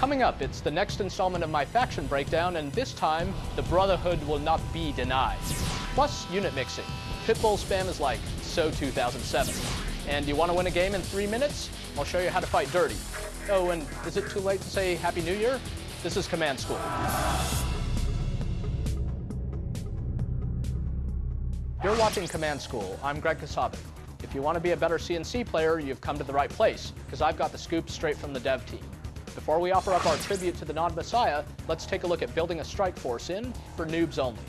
Coming up, it's the next installment of my faction breakdown, and this time, the Brotherhood will not be denied. Plus, unit mixing. Pitbull spam is like so 2007. And you want to win a game in 3 minutes? I'll show you how to fight dirty. Oh, and is it too late to say Happy New Year? This is Command School. You're watching Command School. I'm Greg Kasavin. If you want to be a better CNC player, you've come to the right place, because I've got the scoop straight from the dev team. Before we offer up our tribute to the Nod Messiah, let's take a look at building a strike force in for noobs only.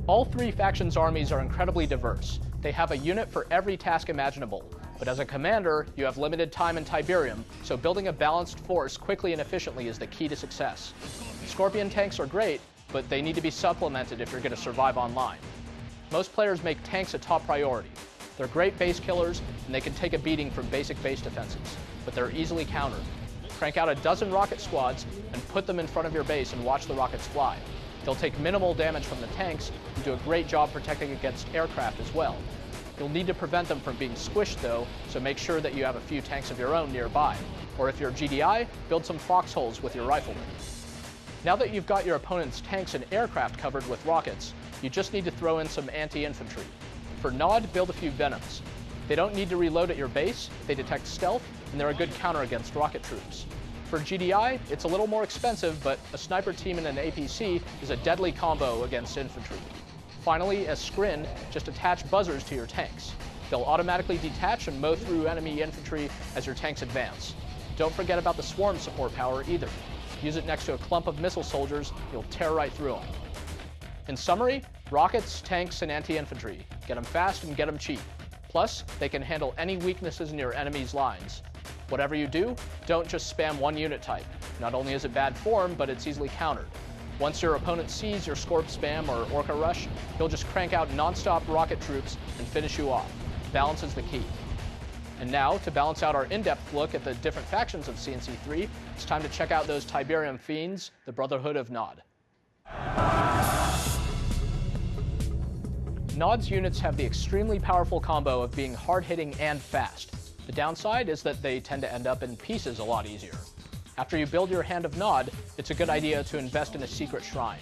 All three factions' armies are incredibly diverse. They have a unit for every task imaginable. But as a commander, you have limited time in Tiberium, so building a balanced force quickly and efficiently is the key to success. Scorpion tanks are great, but they need to be supplemented if you're going to survive online. Most players make tanks a top priority. They're great base killers, and they can take a beating from basic base defenses, but they're easily countered. Crank out a dozen rocket squads and put them in front of your base and watch the rockets fly. They'll take minimal damage from the tanks and do a great job protecting against aircraft as well. You'll need to prevent them from being squished though, so make sure that you have a few tanks of your own nearby. Or if you're GDI, build some foxholes with your riflemen. Now that you've got your opponent's tanks and aircraft covered with rockets, you just need to throw in some anti-infantry. For Nod, build a few Venoms. They don't need to reload at your base, they detect stealth, and they're a good counter against rocket troops. For GDI, it's a little more expensive, but a sniper team and an APC is a deadly combo against infantry. Finally, as Scrin, just attach buzzers to your tanks. They'll automatically detach and mow through enemy infantry as your tanks advance. Don't forget about the swarm support power either. Use it next to a clump of missile soldiers, you'll tear right through them. In summary, rockets, tanks, and anti-infantry. Get them fast and get them cheap. Plus, they can handle any weaknesses in your enemy's lines. Whatever you do, don't just spam one unit type. Not only is it bad form, but it's easily countered. Once your opponent sees your Scorp spam or Orca rush, he'll just crank out non-stop rocket troops and finish you off. Balance is the key. And now, to balance out our in-depth look at the different factions of CNC3, it's time to check out those Tiberium fiends, the Brotherhood of Nod. Nod's units have the extremely powerful combo of being hard-hitting and fast. The downside is that they tend to end up in pieces a lot easier. After you build your Hand of Nod, it's a good idea to invest in a secret shrine.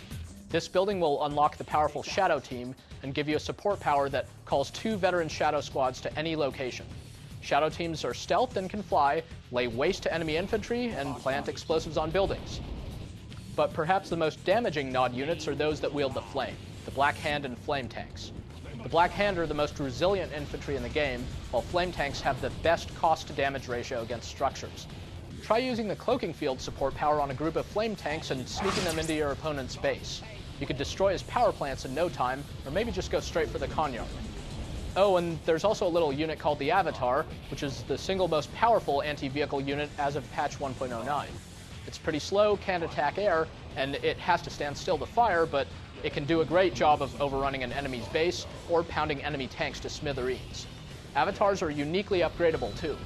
This building will unlock the powerful Shadow team and give you a support power that calls 2 veteran Shadow squads to any location. Shadow teams are stealth and can fly, lay waste to enemy infantry, and plant explosives on buildings. But perhaps the most damaging Nod units are those that wield the Flame, the Black Hand and Flame tanks. The Black Hand are the most resilient infantry in the game, while Flame tanks have the best cost-to-damage ratio against structures. Try using the Cloaking Field support power on a group of Flame tanks and sneaking them into your opponent's base. You could destroy his power plants in no time, or maybe just go straight for the Conyard. Oh, and there's also a little unit called the Avatar, which is the single most powerful anti-vehicle unit as of patch 1.09. It's pretty slow, can't attack air, and it has to stand still to fire, but it can do a great job of overrunning an enemy's base or pounding enemy tanks to smithereens. Avatars are uniquely upgradable too.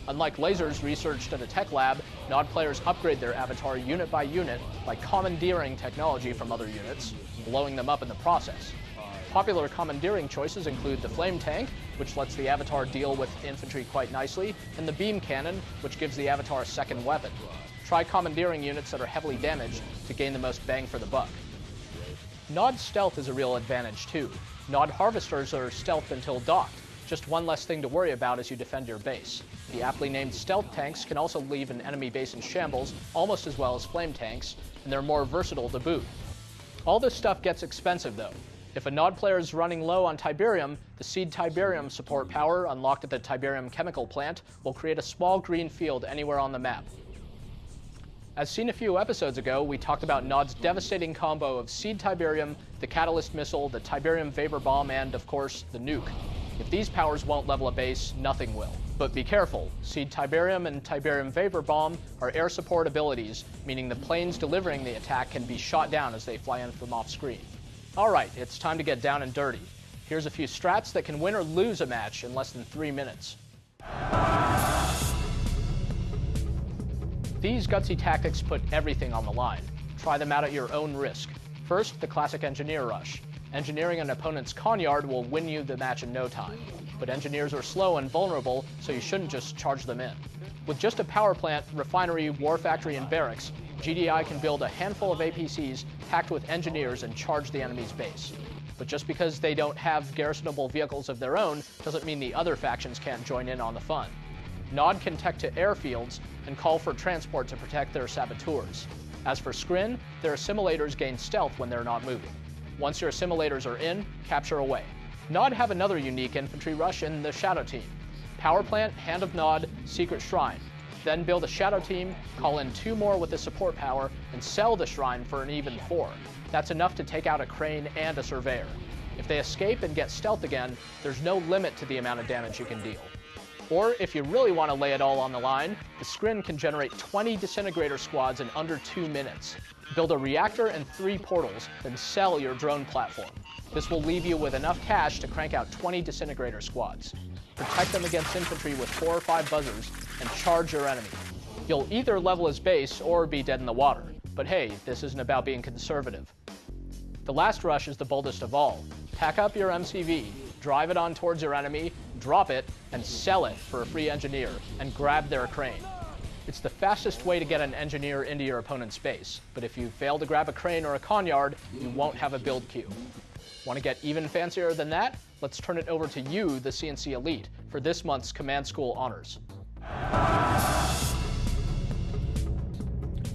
Unlike lasers researched at a tech lab, Nod players upgrade their avatar unit by unit by commandeering technology from other units, blowing them up in the process. Popular commandeering choices include the Flame Tank, which lets the Avatar deal with infantry quite nicely, and the Beam Cannon, which gives the Avatar a second weapon. Try commandeering units that are heavily damaged to gain the most bang for the buck. Nod stealth is a real advantage too. Nod harvesters are stealthed until docked, just one less thing to worry about as you defend your base. The aptly named stealth tanks can also leave an enemy base in shambles almost as well as flame tanks, and they're more versatile to boot. All this stuff gets expensive though. If a Nod player is running low on Tiberium, the Seed Tiberium support power unlocked at the Tiberium chemical plant will create a small green field anywhere on the map. As seen a few episodes ago, we talked about Nod's devastating combo of Seed Tiberium, the Catalyst Missile, the Tiberium Vapor Bomb, and, of course, the Nuke. If these powers won't level a base, nothing will. But be careful, Seed Tiberium and Tiberium Vapor Bomb are air support abilities, meaning the planes delivering the attack can be shot down as they fly in from off-screen. Alright, it's time to get down and dirty. Here's a few strats that can win or lose a match in less than 3 minutes. These gutsy tactics put everything on the line. Try them out at your own risk. First, the classic engineer rush. Engineering an opponent's Conyard will win you the match in no time. but engineers are slow and vulnerable, so you shouldn't just charge them in. With just a power plant, refinery, war factory, and barracks, GDI can build a handful of APCs packed with engineers and charge the enemy's base. But just because they don't have garrisonable vehicles of their own doesn't mean the other factions can't join in on the fun. Nod can tech to airfields and call for transport to protect their saboteurs. As for Skrin, their assimilators gain stealth when they're not moving. Once your assimilators are in, capture away. Nod have another unique infantry rush in the Shadow Team. Power plant, Hand of Nod, Secret Shrine. Then build a Shadow Team, call in 2 more with the support power, and sell the Shrine for an even 4. That's enough to take out a Crane and a Surveyor. If they escape and get stealth again, there's no limit to the amount of damage you can deal. Or if you really want to lay it all on the line, the Skrin can generate 20 disintegrator squads in under 2 minutes. Build a reactor and 3 portals, then sell your drone platform. This will leave you with enough cash to crank out 20 disintegrator squads. Protect them against infantry with 4 or 5 buzzers, and charge your enemy. You'll either level his base or be dead in the water. But hey, this isn't about being conservative. The last rush is the boldest of all. Pack up your MCV, drive it on towards your enemy, drop it, and sell it for a free engineer, and grab their crane. It's the fastest way to get an engineer into your opponent's base, but if you fail to grab a crane or a conhyard, you won't have a build queue. Want to get even fancier than that? Let's turn it over to you, the CNC Elite, for this month's Command School Honors.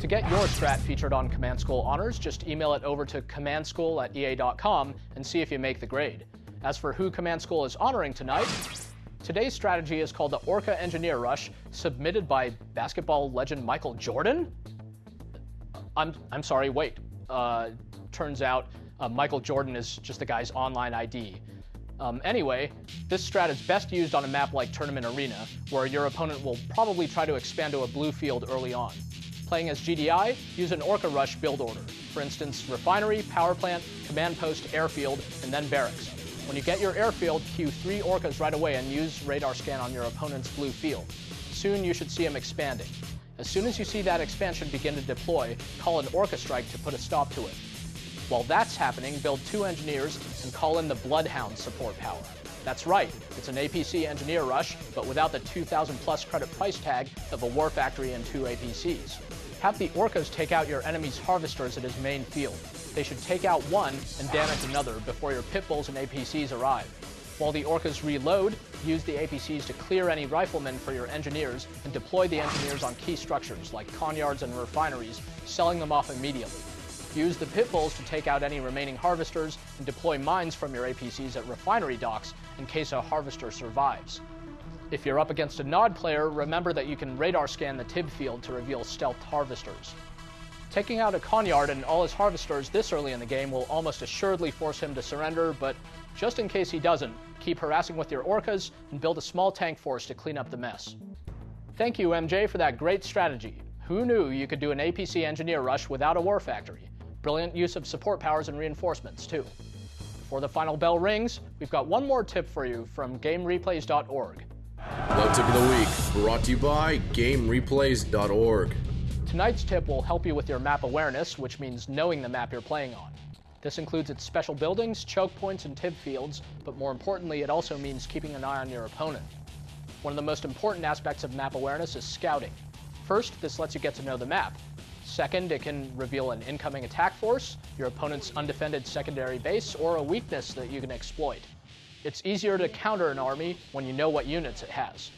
To get your strat featured on Command School Honors, just email it over to commandschool@ea.com and see if you make the grade. As for who Command School is honoring tonight, today's strategy is called the Orca Engineer Rush, submitted by basketball legend Michael Jordan? I'm sorry, wait. Turns out Michael Jordan is just the guy's online ID. Anyway, this strat is best used on a map like Tournament Arena, where your opponent will probably try to expand to a blue field early on. Playing as GDI, use an Orca Rush build order. For instance, refinery, power plant, command post, airfield, and then barracks. When you get your airfield, queue 3 Orcas right away and use radar scan on your opponent's blue field. Soon you should see him expanding. As soon as you see that expansion begin to deploy, call an Orca strike to put a stop to it. While that's happening, build 2 engineers and call in the Bloodhound support power. That's right, it's an APC engineer rush, but without the 2,000 plus credit price tag of a war factory and 2 APCs. Have the Orcas take out your enemy's harvesters at his main field. They should take out one and damage another before your pit bulls and APCs arrive. While the Orcas reload, use the APCs to clear any riflemen for your engineers and deploy the engineers on key structures like conhyards and refineries, selling them off immediately. Use the pit bulls to take out any remaining harvesters and deploy mines from your APCs at refinery docks in case a harvester survives. If you're up against a Nod player, remember that you can radar scan the TIB field to reveal stealthed harvesters. Taking out a conhyard and all his harvesters this early in the game will almost assuredly force him to surrender, but just in case he doesn't, keep harassing with your Orcas and build a small tank force to clean up the mess. Thank you, MJ, for that great strategy. Who knew you could do an APC engineer rush without a war factory? Brilliant use of support powers and reinforcements, too. Before the final bell rings, we've got one more tip for you from GameReplays.org. Low tip of the week, brought to you by GameReplays.org. Tonight's tip will help you with your map awareness, which means knowing the map you're playing on. This includes its special buildings, choke points, and TIB fields, but more importantly, it also means keeping an eye on your opponent. One of the most important aspects of map awareness is scouting. First, this lets you get to know the map. Second, it can reveal an incoming attack force, your opponent's undefended secondary base, or a weakness that you can exploit. It's easier to counter an army when you know what units it has.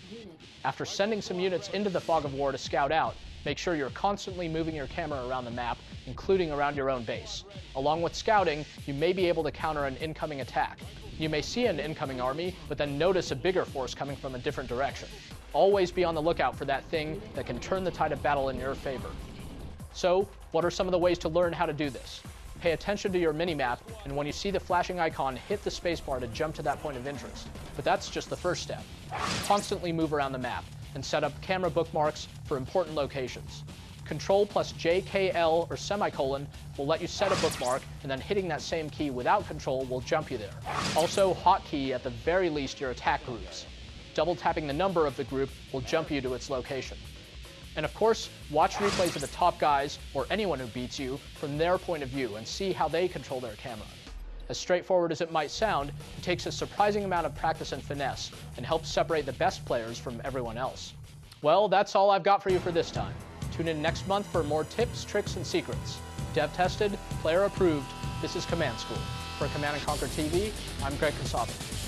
After sending some units into the fog of war to scout out, make sure you're constantly moving your camera around the map, including around your own base. Along with scouting, you may be able to counter an incoming attack. You may see an incoming army, but then notice a bigger force coming from a different direction. Always be on the lookout for that thing that can turn the tide of battle in your favor. So, what are some of the ways to learn how to do this? Pay attention to your minimap, and when you see the flashing icon, hit the spacebar to jump to that point of interest. But that's just the first step. Constantly move around the map, and set up camera bookmarks for important locations. Control plus JKL or semicolon will let you set a bookmark, and then hitting that same key without control will jump you there. Also, hotkey at the very least your attack groups. Double tapping the number of the group will jump you to its location. And of course, watch replays of the top guys, or anyone who beats you, from their point of view and see how they control their camera. As straightforward as it might sound, it takes a surprising amount of practice and finesse, and helps separate the best players from everyone else. Well, that's all I've got for you for this time. Tune in next month for more tips, tricks, and secrets. Dev tested, player approved, this is Command School. For Command & Conquer TV, I'm Greg Kasavin.